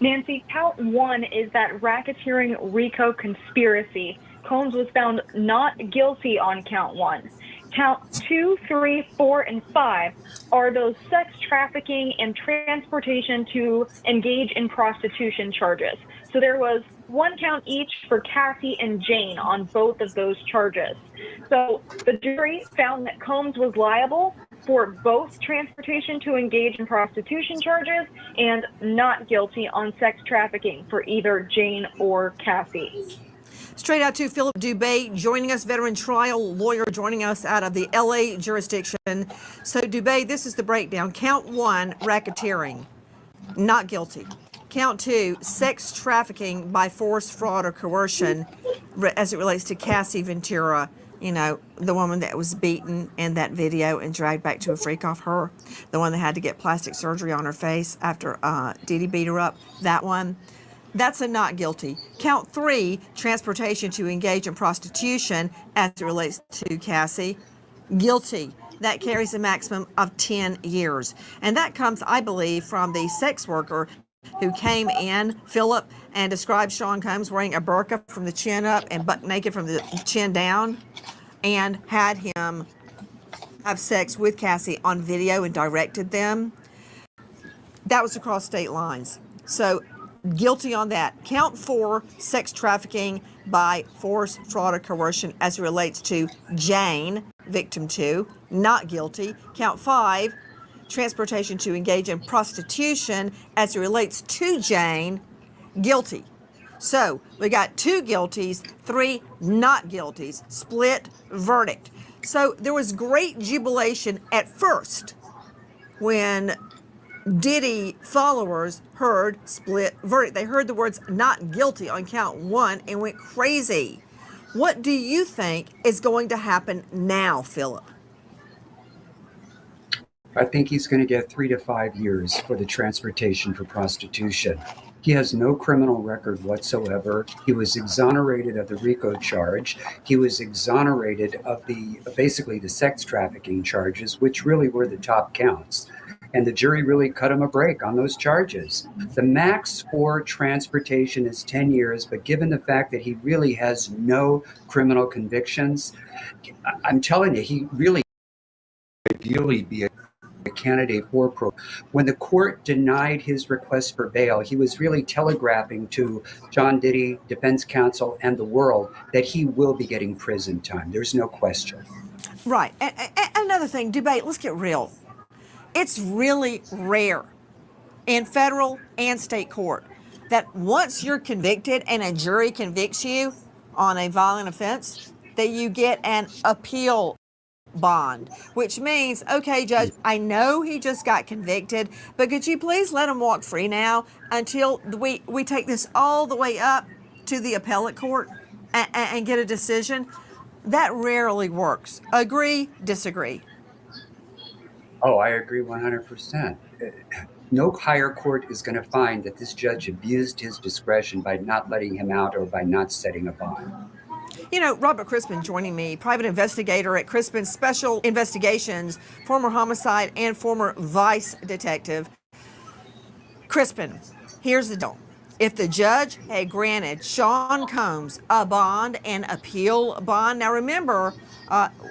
Nancy, count one is that racketeering RICO conspiracy. Combs was found not guilty on count one. Count 2, 3, 4, and 5 are those sex trafficking and transportation to engage in prostitution charges. So there was one count each for Cassie and Jane on both of those charges. So the jury found that Combs was liable for both transportation to engage in prostitution charges and not guilty on sex trafficking for either Jane or Cassie. Straight out to Philip Dubé joining us, veteran trial lawyer joining us out of the LA jurisdiction. So Dubé, this is the breakdown. Count one, racketeering, not guilty. Count two, sex trafficking by force, fraud, or coercion as it relates to Cassie Ventura, you know, the woman that was beaten in that video and dragged back to a freak off her, the one that had to get plastic surgery on her face after Diddy beat her up, that one. That's a not guilty. Count three, transportation to engage in prostitution as it relates to Cassie, guilty. That carries a maximum of 10 years. And that comes, I believe, from the sex worker who came in, Philip, and described Sean Combs wearing a burqa from the chin up and butt naked from the chin down, and had him have sex with Cassie on video and directed them. That was across state lines. So guilty on that. Count four, sex trafficking by force, fraud, or coercion as it relates to Jane, victim two, not guilty. Count five, transportation to engage in prostitution as it relates to Jane, guilty. So we got two guilties, three not guilties, split verdict. So there was great jubilation at first when Diddy followers heard split verdict. They heard the words not guilty on count one and went crazy. What do you think is going to happen now, Philip? I think he's going to get 3 to 5 years for the transportation for prostitution. He has no criminal record whatsoever. He was exonerated of the RICO charge. He was exonerated of basically the sex trafficking charges, which really were the top counts. And the jury really cut him a break on those charges. The max for transportation is 10 years, but given the fact that he really has no criminal convictions, I'm telling you, he really ideally be a candidate for parole. When the court denied his request for bail, he was really telegraphing to John Diddy, defense counsel, and the world that he will be getting prison time. There's no question. Right. And another thing, debate, let's get real. It's really rare in federal and state court that once you're convicted and a jury convicts you on a violent offense, that you get an appeal bond, which means, okay, judge, I know he just got convicted, but could you please let him walk free now until we take this all the way up to the appellate court and get a decision? That rarely works. Agree, disagree? Oh, I agree 100%. No higher court is going to find that this judge abused his discretion by not letting him out or by not setting a bond. You know, Robert Crispin joining me, private investigator at Crispin Special Investigations, former homicide and former vice detective. Crispin, here's the deal. If the judge had granted Sean Combs a bond and appeal bond, now remember,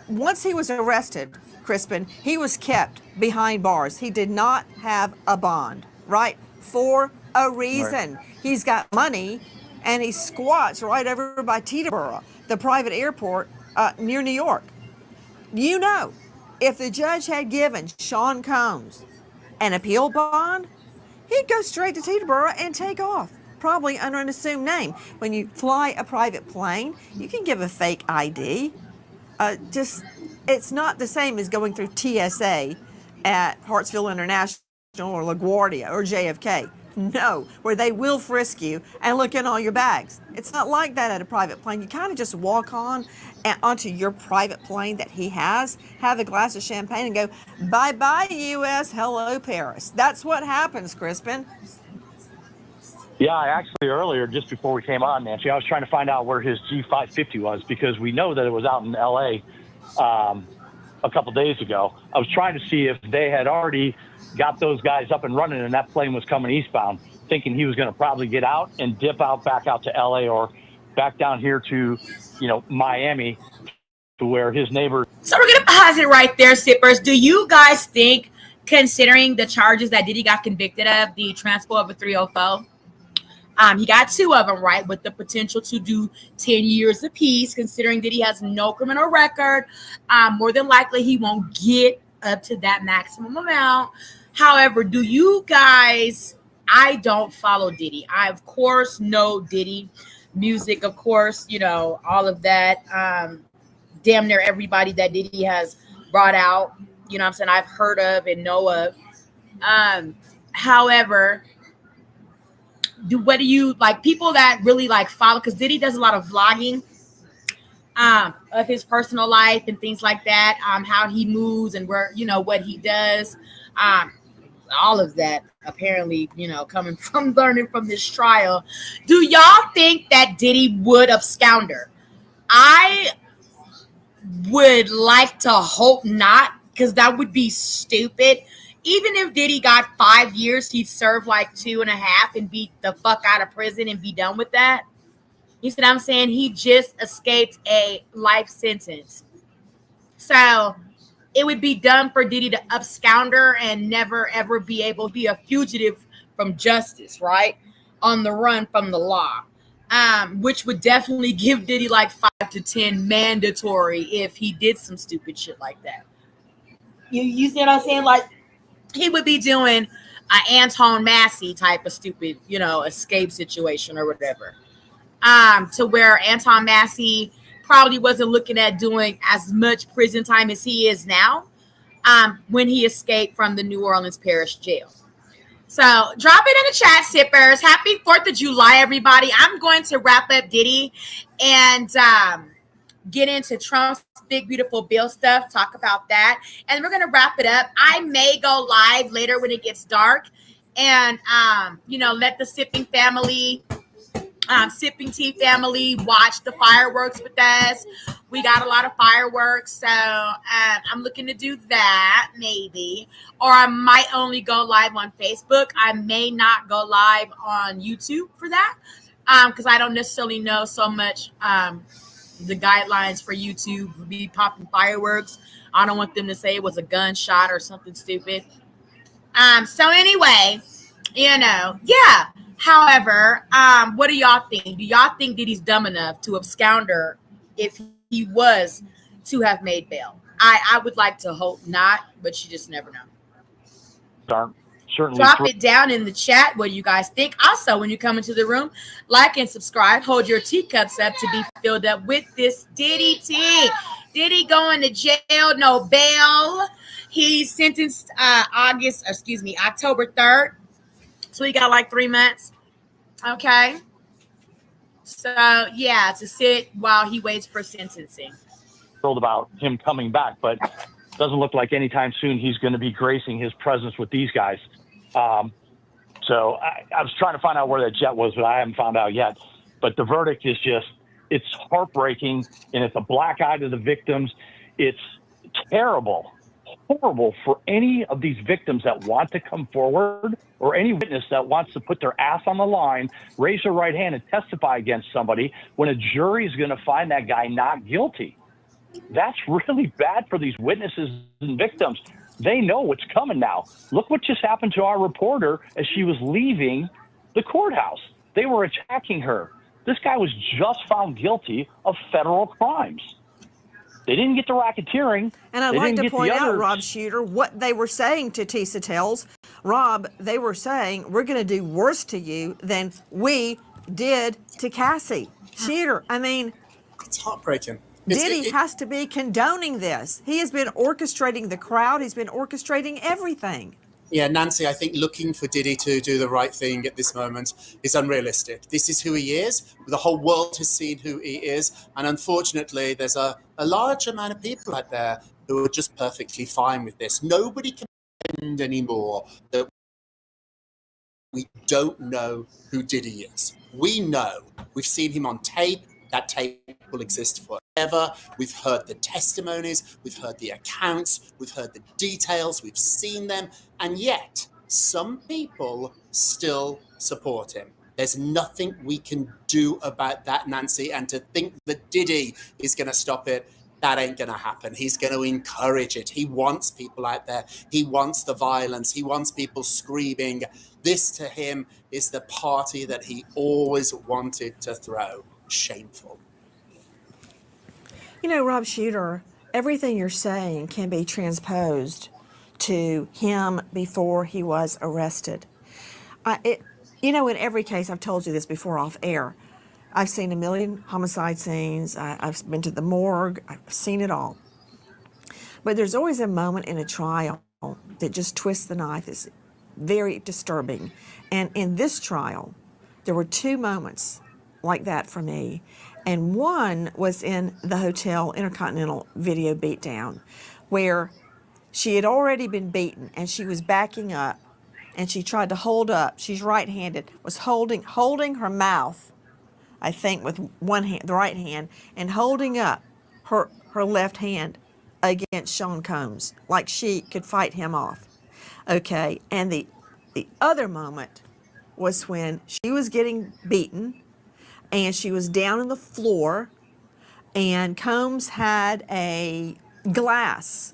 once he was arrested, Crispin, he was kept behind bars. He did not have a bond, right? For a reason. Right. He's got money, and he squats right over by Teterboro, the private airport near New York. You know, if the judge had given Sean Combs an appeal bond, he'd go straight to Teterboro and take off, probably under an assumed name. When you fly a private plane, you can give a fake ID. It's not the same as going through TSA at Hartsfield International or LaGuardia or JFK. No, where they will frisk you and look in all your bags. It's not like that at a private plane. You kind of just walk onto your private plane that he has, have a glass of champagne and go, bye-bye, U.S., hello, Paris. That's what happens, Crispin. Yeah, I actually earlier, just before we came on, Nancy, I was trying to find out where his G550 was because we know that it was out in L.A. a couple days ago. I was trying to see if they had already got those guys up and running and that plane was coming eastbound, thinking he was going to probably get out and dip out back out to LA or back down here to, Miami, to where his neighbor. So we're gonna pause it right there, sippers. Do you guys think, considering the charges that Diddy got convicted of, the transport of a 304, he got 2 of them, right, with the potential to do 10 years apiece, considering that he has no criminal record. More than likely, he won't get up to that maximum amount. However, do you guys, I don't follow Diddy. I, of course, know Diddy music, of course, all of that. Damn near everybody that Diddy has brought out, what I'm saying, I've heard of and know of. However, what do you like, people that really like follow, because Diddy does a lot of vlogging of his personal life and things like that, how he moves and where, what he does, all of that apparently, coming from learning from this trial. Do y'all think that Diddy would absconder? I would like to hope not, because that would be stupid. Even if Diddy got 5 years, he'd serve like 2.5 and be the fuck out of prison and be done with that. You see what I'm saying? He just escaped a life sentence. So it would be dumb for Diddy to absconder and never ever be able to be a fugitive from justice, right? On the run from the law. Which would definitely give Diddy like 5 to 10 mandatory if he did some stupid shit like that. You see what I'm saying? Like, he would be doing an Anton Massey type of stupid, escape situation or whatever. To where Anton Massey probably wasn't looking at doing as much prison time as he is now, when he escaped from the New Orleans Parish Jail. So drop it in the chat, sippers. Happy 4th of July, everybody. I'm going to wrap up Diddy and get into Trump's big, beautiful bill stuff, talk about that. And we're going to wrap it up. I may go live later when it gets dark and, let the sipping family, sipping tea family watch the fireworks with us. We got a lot of fireworks, so I'm looking to do that maybe, or I might only go live on Facebook. I may not go live on YouTube for that, because I don't necessarily know so much the guidelines for YouTube would be popping fireworks. I don't want them to say it was a gunshot or something stupid. So anyway, yeah. However, what do y'all think? Do y'all think that he's dumb enough to absconder if he was to have made bail? I would like to hope not, but you just never know. Certainly drop it down in the chat what you guys think. Also, when you come into the room, like and subscribe. Hold your teacups up to be filled up with this Diddy tea. Diddy going to jail, no bail. He's sentenced October 3rd. So he got like 3 months. Okay. So yeah, to sit while he waits for sentencing. About him coming back, but doesn't look like anytime soon he's going to be gracing his presence with these guys. So I was trying to find out where that jet was, but I haven't found out yet. But the verdict is it's heartbreaking, and it's a black eye to the victims. It's terrible, horrible for any of these victims that want to come forward, or any witness that wants to put their ass on the line, raise their right hand and testify against somebody when a jury is going to find that guy not guilty. That's really bad for these witnesses and victims. They know what's coming now. Look what just happened to our reporter as she was leaving the courthouse. They were attacking her. This guy was just found guilty of federal crimes. They didn't get the racketeering. And I'd like to point out, Rob Shooter, what they were saying to Tisa Tells. Rob, they were saying, we're going to do worse to you than we did to Cassie. Shooter, I mean, it's heartbreaking. Diddy has to be condoning this. He has been orchestrating the crowd. He's been orchestrating everything. Yeah, Nancy, I think looking for Diddy to do the right thing at this moment is unrealistic. This is who he is. The whole world has seen who he is. And unfortunately, there's a large amount of people out there who are just perfectly fine with this. Nobody can pretend anymore that we don't know who Diddy is. We know. We've seen him on tape. that tape will exist forever. We've heard the testimonies, we've heard the accounts, we've heard the details, we've seen them, and yet some people still support him. There's nothing we can do about that, Nancy, and to think that Diddy is going to stop it, that ain't going to happen. He's going to encourage it. He wants people out there. He wants the violence. He wants people screaming. This to him is the party that he always wanted to throw. Shameful. You know, Rob Shooter, everything you're saying can be transposed to him before he was arrested. In every case, I've told you this before off air, I've seen a million homicide scenes. I've been to the morgue. I've seen it all. But there's always a moment in a trial that just twists the knife. It's very disturbing. And in this trial, there were two moments like that for me. And one was in the Hotel Intercontinental video beatdown, where she had already been beaten and she was backing up and she tried to hold up. She's right-handed, was holding her mouth, I think, with one hand, the right hand, and holding up her left hand against Sean Combs, like she could fight him off. Okay, and the other moment was when she was getting beaten and she was down on the floor and Combs had a glass,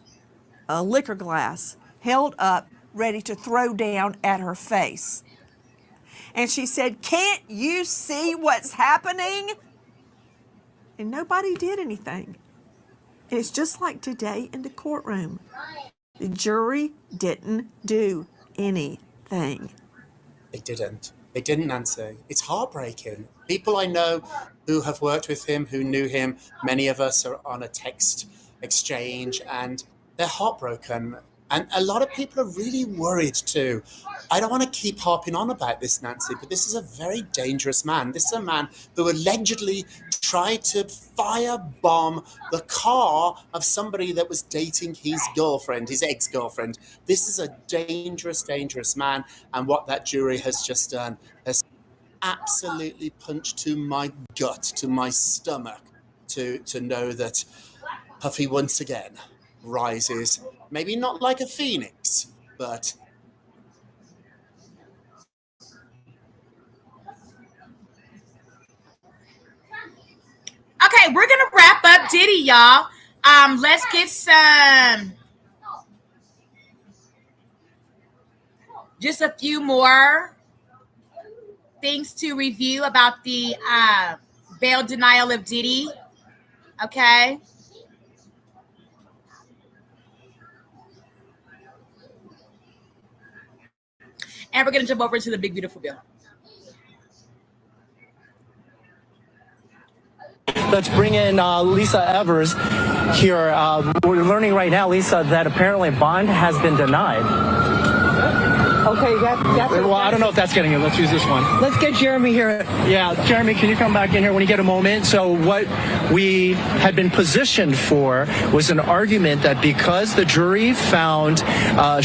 a liquor glass, held up, ready to throw down at her face. And she said, "Can't you see what's happening?" And nobody did anything. And it's just like today in the courtroom. The jury didn't do anything. They didn't. They didn't, Nancy. It's heartbreaking. People I know who have worked with him, who knew him, many of us are on a text exchange, and they're heartbroken. And a lot of people are really worried too. I don't want to keep harping on about this, Nancy, but this is a very dangerous man. This is a man who allegedly tried to firebomb the car of somebody that was dating his girlfriend, his ex-girlfriend. This is a dangerous, dangerous man. And what that jury has just done has absolutely punched to my gut, to my stomach, to know that Puffy once again rises, maybe not like a phoenix, but okay, we're gonna wrap up Diddy, y'all. Let's get some, just a few more things to review about the bail denial of Diddy. Okay. And we're going to jump over to the big, beautiful bill. Let's bring in Lisa Evers here. We're learning right now, Lisa, that apparently bond has been denied. Okay, that's well, I don't know if that's getting it. Let's use this one. Let's get Jeremy here. Yeah, Jeremy, can you come back in here when you get a moment? So what we had been positioned for was an argument that because the jury found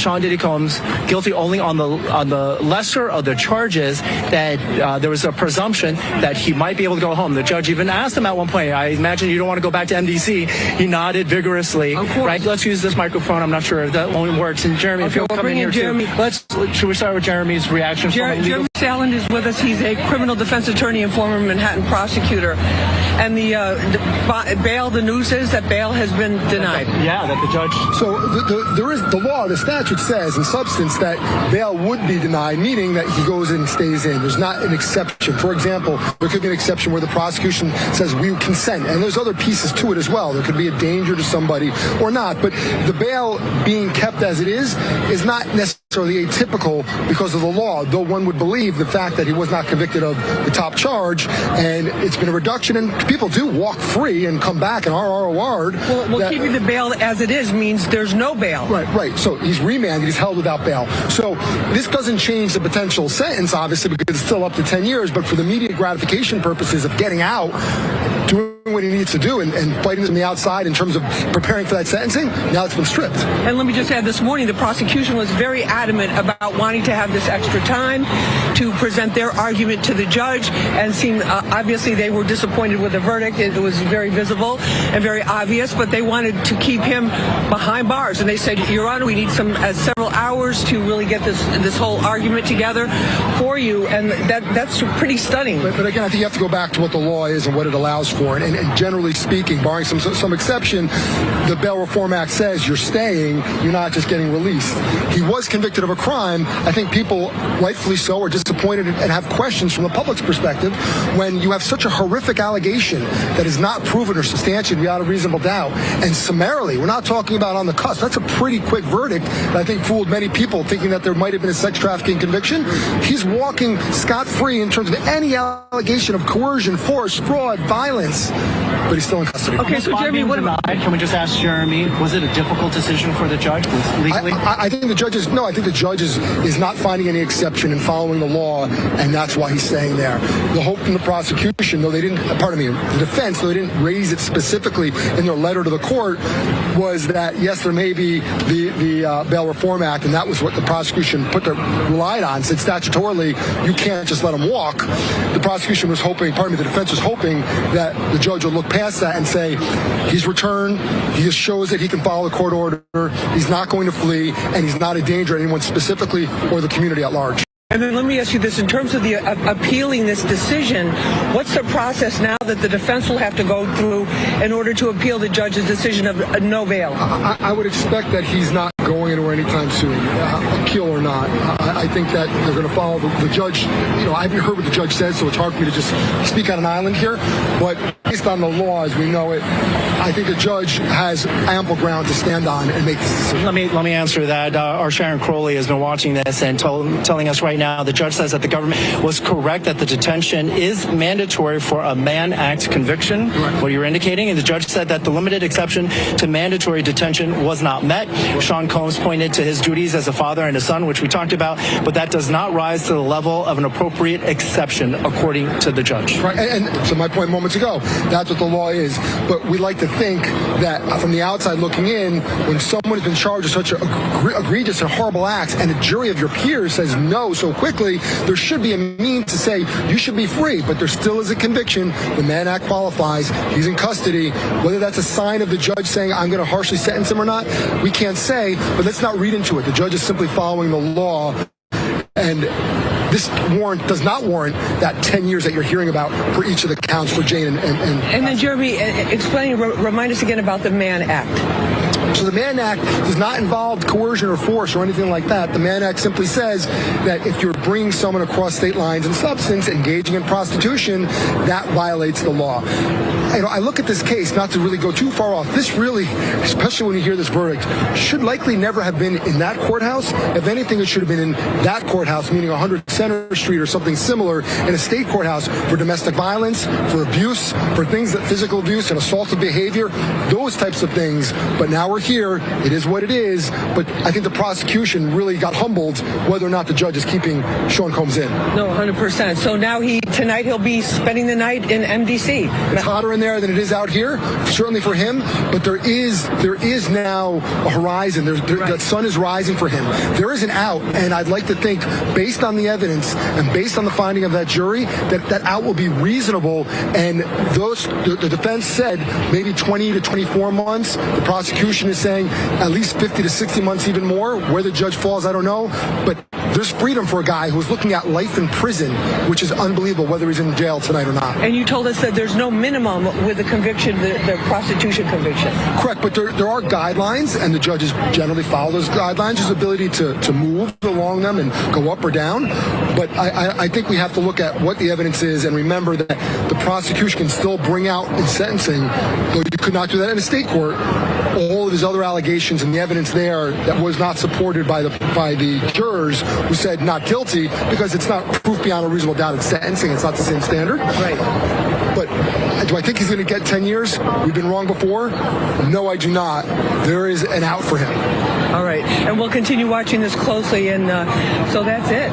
Sean Diddy Combs guilty only on the lesser of the charges, that there was a presumption that he might be able to go home. The judge even asked him at one point, I imagine you don't want to go back to MDC. He nodded vigorously. Right? Let's use this microphone. I'm not sure if that only works. And Jeremy, if you'll come in here Jeremy. too. Should we start with Jeremy's reaction? Jeremy Sallin is with us. He's a criminal defense attorney and former Manhattan prosecutor. And the bail, the news is that bail has been denied. Yeah, that the judge. So there is the law, the statute says in substance that bail would be denied, meaning that he goes and stays in. There's not an exception. For example, there could be an exception where the prosecution says we consent, and there's other pieces to it as well. There could be a danger to somebody or not, but the bail being kept as it is not necessarily atypical because of the law, though one would believe the fact that he was not convicted of the top charge, and it's been a reduction, and people do walk free and come back and ROR'd. Well, keeping the bail as it is means there's no bail. Right. So he's remanded, he's held without bail. So this doesn't change the potential sentence, obviously, because it's still up to 10 years, but for the immediate gratification purposes of getting out, doing what he needs to do and fighting from the outside in terms of preparing for that sentencing, now it's been stripped. And let me just add, this morning the prosecution was very adamant about wanting to have this extra time to present their argument to the judge, and seemed obviously they were disappointed with the verdict. It was very visible and very obvious, but they wanted to keep him behind bars, and they said, Your Honor, we need several hours to really get this whole argument together for you, and that's pretty stunning. But again, I think you have to go back to what the law is and what it allows for, and generally speaking, barring some exception, the Bail Reform Act says you're staying, you're not just getting released. He was convicted of a crime. I think people, rightfully so, are disappointed and have questions from the public's perspective when you have such a horrific allegation that is not proven or substantiated beyond a reasonable doubt, and summarily, we're not talking about on the cusp. That's a pretty quick verdict that I think fooled many people, thinking that there might have been a sex trafficking conviction. He's walking scot-free in terms of any allegation of coercion, force, fraud, violence, but he's still in custody. Okay, so Jeremy, can we just ask Jeremy, was it a difficult decision for the judge legally? I think the judge is not finding any exception and following the law, and that's why he's staying there. The hope from the prosecution, though they didn't, the defense, though they didn't raise it specifically in their letter to the court, was that yes, there may be the Bail Reform Act, and that was what the prosecution relied on, said statutorily you can't just let him walk. The prosecution was hoping, the defense was hoping that the judge would look past that and say he's returned, he just shows that he can follow the court order, he's not going to flee, and he's not a danger to anyone specifically or the community at large. And then let me ask you this, in terms of the appealing this decision, what's the process now that the defense will have to go through in order to appeal the judge's decision of no bail? I would expect that he's not going anywhere anytime soon, appeal or not. I think that they're going to follow the judge. I haven't heard what the judge says, so it's hard for me to just speak on an island here. But based on the law as we know it, I think the judge has ample ground to stand on and make this decision. Let me answer that. Our Sharon Crowley has been watching this and telling us right now the judge says that the government was correct that the detention is mandatory for a Mann Act conviction, right, what you're indicating, and the judge said that the limited exception to mandatory detention was not met. Sean Combs pointed to his duties as a father and a son, which we talked about, but that does not rise to the level of an appropriate exception, according to the judge. Right, and so my point moments ago, that's what the law is. But we like to think that from the outside looking in, when someone has been charged with such egregious and horrible acts, and a jury of your peers says no so quickly, there should be a means to say you should be free, but there still is a conviction. The Mann Act qualifies. He's in custody. Whether that's a sign of the judge saying I'm going to harshly sentence him or not, we can't say, but let's not read into it. The judge is simply following the law, and this warrant does not warrant that 10 years that you're hearing about for each of the counts for Jane and then Jeremy, remind us again about the Mann Act. So the Mann Act does not involve coercion or force or anything like that. The Mann Act simply says that if you're bringing someone across state lines in substance, engaging in prostitution, that violates the law. I look at this case, not to really go too far off. This really, especially when you hear this verdict, should likely never have been in that courthouse. If anything, it should have been in that courthouse, meaning 100 Center Street or something similar, in a state courthouse for domestic violence, for abuse, for things that physical abuse and assaultive behavior, those types of things. But now we're here. It is what it is. But I think the prosecution really got humbled whether or not the judge is keeping Sean Combs in. No, 100%. So now tonight he'll be spending the night in MDC. It's hotter in there than it is out here, certainly for him. But there is now a horizon. The sun is rising for him. There is an out, and I'd like to think, based on the evidence and based on the finding of that jury, that out will be reasonable. And the defense said maybe 20 to 24 months. The prosecution is saying at least 50 to 60 months, even more. Where the judge falls, I don't know. But there's freedom for a guy who's looking at life in prison, which is unbelievable, whether he's in jail tonight or not. And you told us that there's no minimum with the conviction, the prostitution conviction. Correct, but there are guidelines, and the judges generally follow those guidelines. There's ability to move along them and go up or down. But I think we have to look at what the evidence is and remember that the prosecution can still bring out in sentencing, though you could not do that in a state court, all of his other allegations and the evidence there that was not supported by the jurors who said not guilty, because it's not proof beyond a reasonable doubt in sentencing. It's not the same standard. Right. But do I think he's going to get 10 years? We've been wrong before. No, I do not. There is an out for him. All right. And we'll continue watching this closely. And so that's it.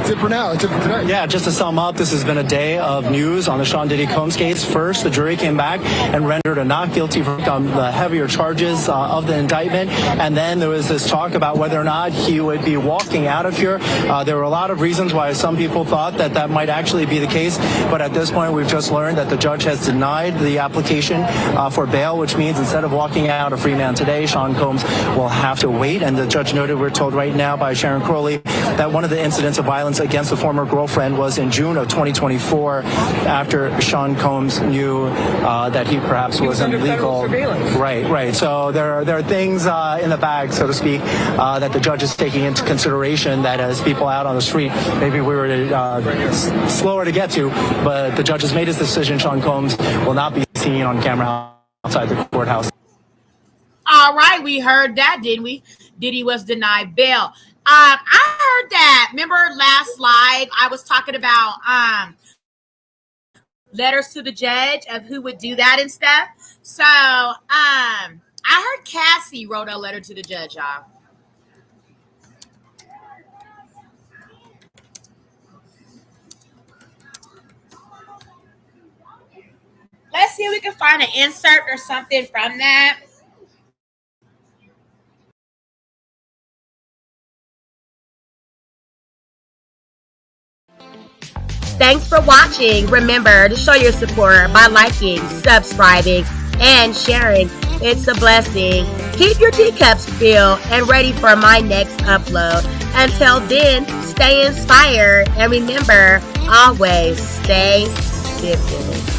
That's it for now. That's it for tonight. Yeah, just to sum up, this has been a day of news on the Sean Diddy Combs case. First, the jury came back and rendered a not guilty verdict on the heavier charges of the indictment. And then there was this talk about whether or not he would be walking out of here. There were a lot of reasons why some people thought that that might actually be the case. But at this point, we've just learned that the judge has denied the application for bail, which means instead of walking out a free man today, Sean Combs will have to wait. And the judge noted, we're told right now by Sharon Crowley, that one of the incidents of violence against the former girlfriend was in June of 2024, after Sean Combs knew that he perhaps was illegal. Right. So there are things in the bag, so to speak, that the judge is taking into consideration, that as people out on the street, maybe we were slower to get to, but the judge has made his decision. Sean Combs will not be seen on camera outside the courthouse. All right, we heard that, didn't we? Diddy was denied bail. I heard that. Remember last live, I was talking about letters to the judge of who would do that and stuff. So I heard Cassie wrote a letter to the judge, y'all. Let's see if we can find an insert or something from that. Thanks for watching. Remember to show your support by liking, subscribing, and sharing. It's a blessing. Keep your teacups filled and ready for my next upload. Until then, stay inspired and remember, always stay shifted.